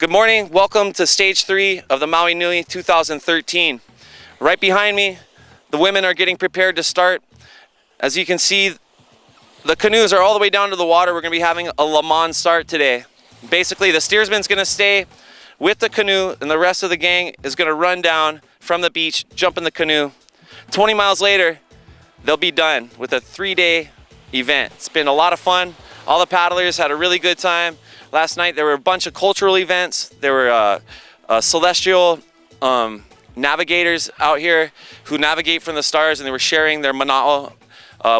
Good morning, welcome to stage 3 of the Maui Nui 2013. Right behind me, the women are getting prepared to start. As you can see, the canoes are all the way down to the water. We're gonna be having a Le Mans start today. Basically, the steersman's gonna stay with the canoe and the rest of the gang is gonna run down from the beach, jump in the canoe. 20 miles later, they'll be done with a 3-day event. It's been a lot of fun. All the paddlers had a really good time. Last night there were a bunch of cultural events. There were celestial navigators out here who navigate from the stars, and they were sharing their mana'o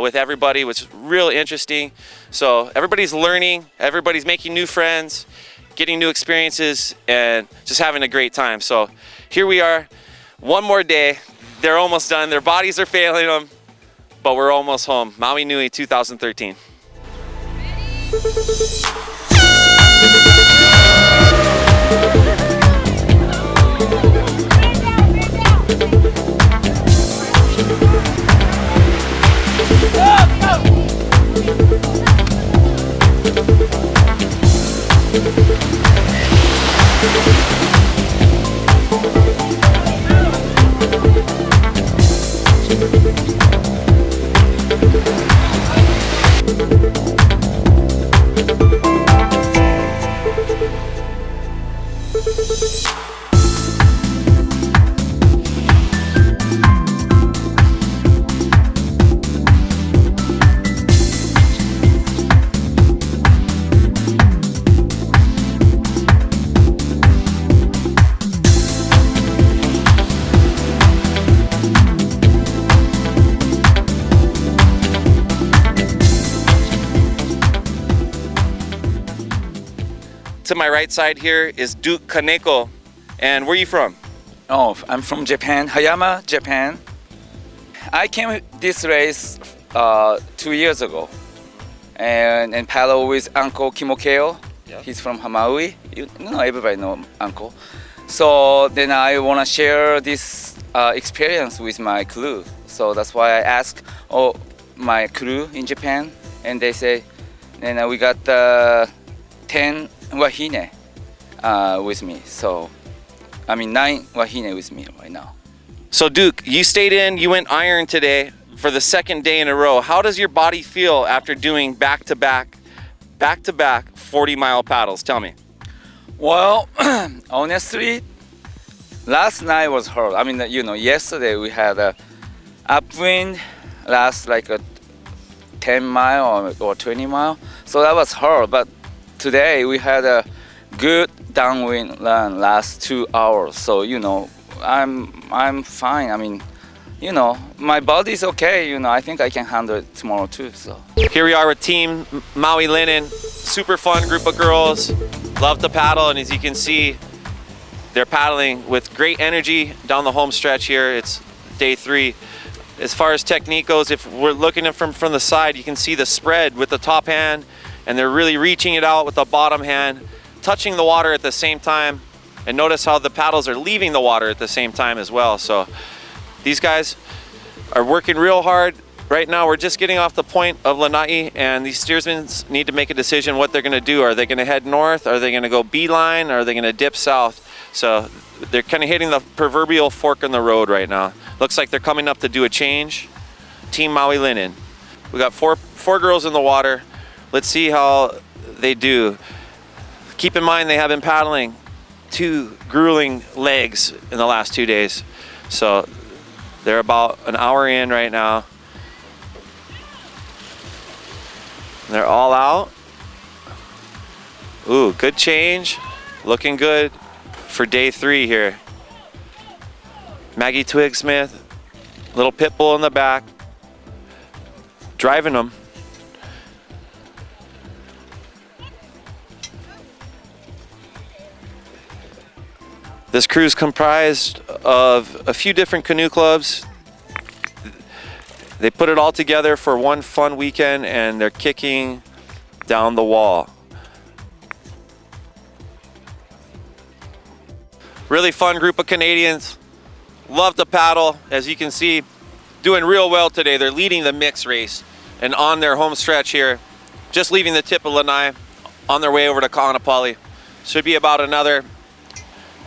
with everybody, which is real interesting. So everybody's learning, everybody's making new friends, getting new experiences, and just having a great time. So here we are, one more day. They're almost done. Their bodies are failing them, but we're almost home. Maui Nui 2013. To my right side here is Duke Kaneko. And where are you from? Oh, I'm from Japan, Hayama, Japan. I came this race 2 years ago and paddle with Uncle Kimokeo. Yeah. He's from Maui. You know, everybody know Uncle. So then I want to share this experience with my crew. So that's why I asked my crew in Japan, and they say, and we got 10 wahine with me. So, I mean 9 wahine with me right now. So Duke, you stayed in, you went iron today for the second day in a row. How does your body feel after doing back-to-back 40-mile paddles? Tell me. Well, honestly, last night was hard. I mean, you know, yesterday we had a upwind, last like a 10 mile or 20 mile. So that was hard, but today we had a good downwind run last 2 hours. So, you know, I'm fine. I mean, you know, my body's okay. You know, I think I can handle it tomorrow too. So here we are with Team Maui Linen. Super fun group of girls. Love to paddle, and as you can see, they're paddling with great energy down the home stretch here. It's day 3. As far as technique goes, if we're looking at from the side, you can see the spread with the top hand, and they're really reaching it out with the bottom hand, touching the water at the same time. And notice how the paddles are leaving the water at the same time as well. So these guys are working real hard. Right now we're just getting off the point of Lana'i, and these steersmen need to make a decision what they're gonna do. Are they gonna head north? Are they gonna go beeline? Or are they gonna dip south? So they're kind of hitting the proverbial fork in the road right now. Looks like they're coming up to do a change. Team Maui Linen. We got four girls in the water. Let's see how they do. Keep in mind they have been paddling 2 grueling legs in the last 2 days. So they're about an hour in right now. They're all out. Ooh, good change. Looking good for day 3 here. Maggie Twig Smith, little pit bull in the back, driving them. This crew is comprised of a few different canoe clubs. They put it all together for one fun weekend, and they're kicking down the wall. Really fun group of Canadians. Love to paddle. As you can see, doing real well today. They're leading the mixed race and on their home stretch here, just leaving the tip of Lana'i on their way over to Kaanapali. Should be about another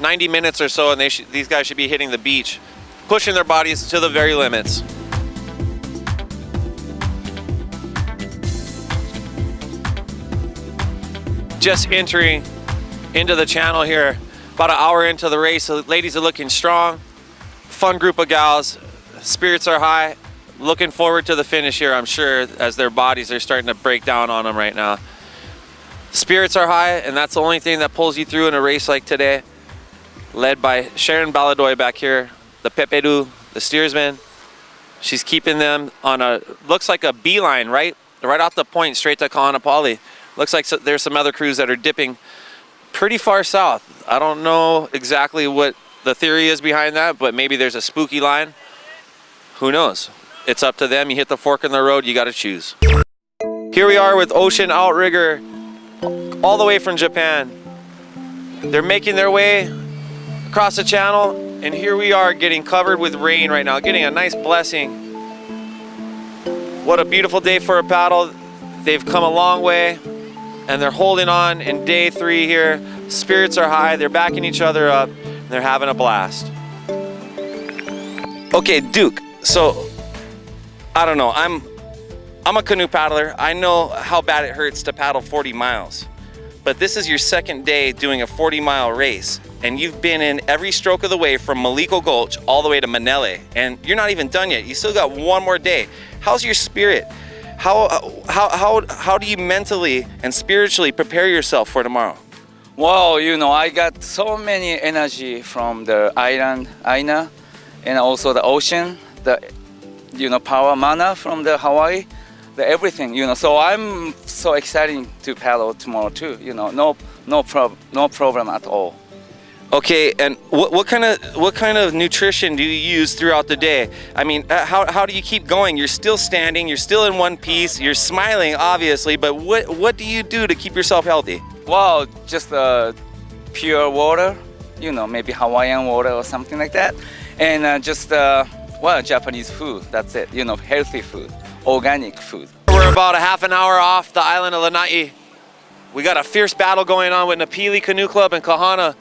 90 minutes or so, and these guys should be hitting the beach, pushing their bodies to the very limits. Just entering into the channel here, about an hour into the race. So ladies are looking strong, fun group of gals, spirits are high, looking forward to the finish here, I'm sure, as their bodies are starting to break down on them right now. Spirits are high, and that's the only thing that pulls you through in a race like today. Led by Sharon Baladoy back here, the Pepedu, the steersman. She's keeping them on a, looks like a beeline, right off the point, straight to Kahanapali. Looks like there's some other crews that are dipping pretty far south. I don't know exactly what the theory is behind that, but maybe there's a spooky line. Who knows? It's up to them. You hit the fork in the road, you gotta choose. Here we are with Ocean Outrigger, all the way from Japan. They're making their way across the channel, and here we are getting covered with rain right now, getting a nice blessing. What a beautiful day for a paddle. They've come a long way, and they're holding on in day 3 here. Spirits are high, they're backing each other up, and they're having a blast. Okay, Duke, so I don't know, I'm a canoe paddler. I know how bad it hurts to paddle 40 miles. But this is your second day doing a 40-mile race, and you've been in every stroke of the way from Maliko Gulch all the way to Manele, and you're not even done yet. You still got one more day. How's your spirit? How do you mentally and spiritually prepare yourself for tomorrow? Well, you know, I got so many energy from the island, Aina, and also the ocean, the, you know, power mana from the Hawaii. The everything, you know, so I'm so excited to paddle tomorrow too, you know, no problem at all. Okay, and what kind of nutrition do you use throughout the day? I mean, how do you keep going? You're still standing, you're still in one piece, you're smiling obviously, but what do you do to keep yourself healthy? Well, just pure water, you know, maybe Hawaiian water or something like that, and just well, Japanese food. That's it, you know, healthy food. Organic food. We're about a half an hour off the island of Lana'i. We got a fierce battle going on with Napili Canoe Club and Kahana.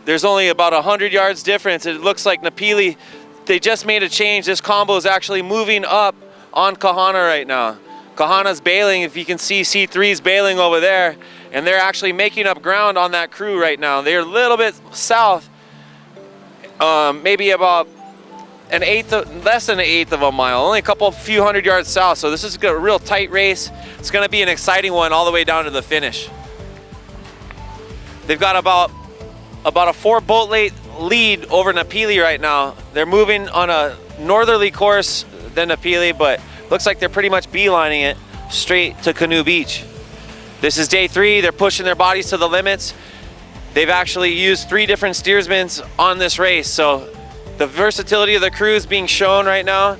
There's only about 100 yards difference. It looks like Napili, they just made a change. This combo is actually moving up on Kahana right now. Kahana's bailing, if you can see C3's bailing over there, and they're actually making up ground on that crew right now. They're a little bit south, maybe about less than an eighth of a mile, only a few hundred yards south. So this is a real tight race. It's gonna be an exciting one all the way down to the finish. They've got about a 4 boat lead over Napili right now. They're moving on a northerly course than Napili, but looks like they're pretty much beelining it straight to Canoe Beach. This is day 3, they're pushing their bodies to the limits. They've actually used 3 different steersmen on this race, so the versatility of the crew is being shown right now,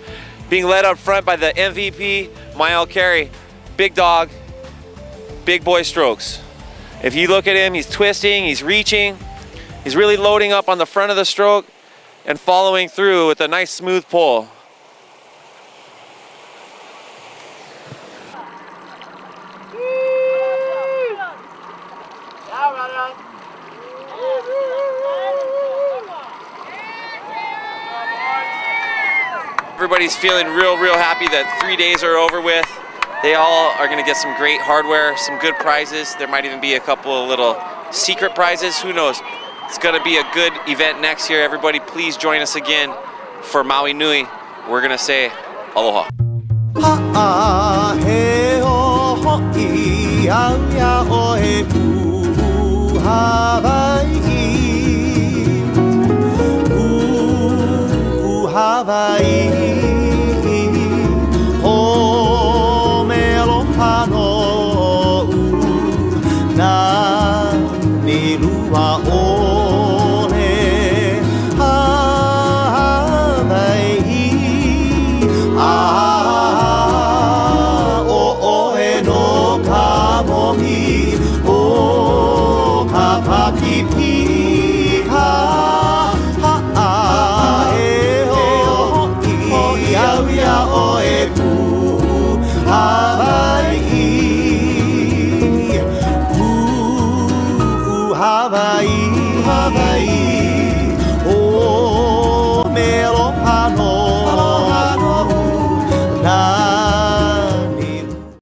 being led up front by the MVP, Mael Carey. Big dog, big boy strokes. If you look at him, he's twisting, he's reaching, he's really loading up on the front of the stroke and following through with a nice smooth pull. Everybody's feeling real happy that 3 days are over with. They all are gonna get some great hardware, some good prizes. There might even be a couple of little secret prizes, who knows. It's gonna be a good event next year. Everybody please join us again for Maui Nui. We're gonna say aloha. Hawaii, Hawaii. Oh, Melo.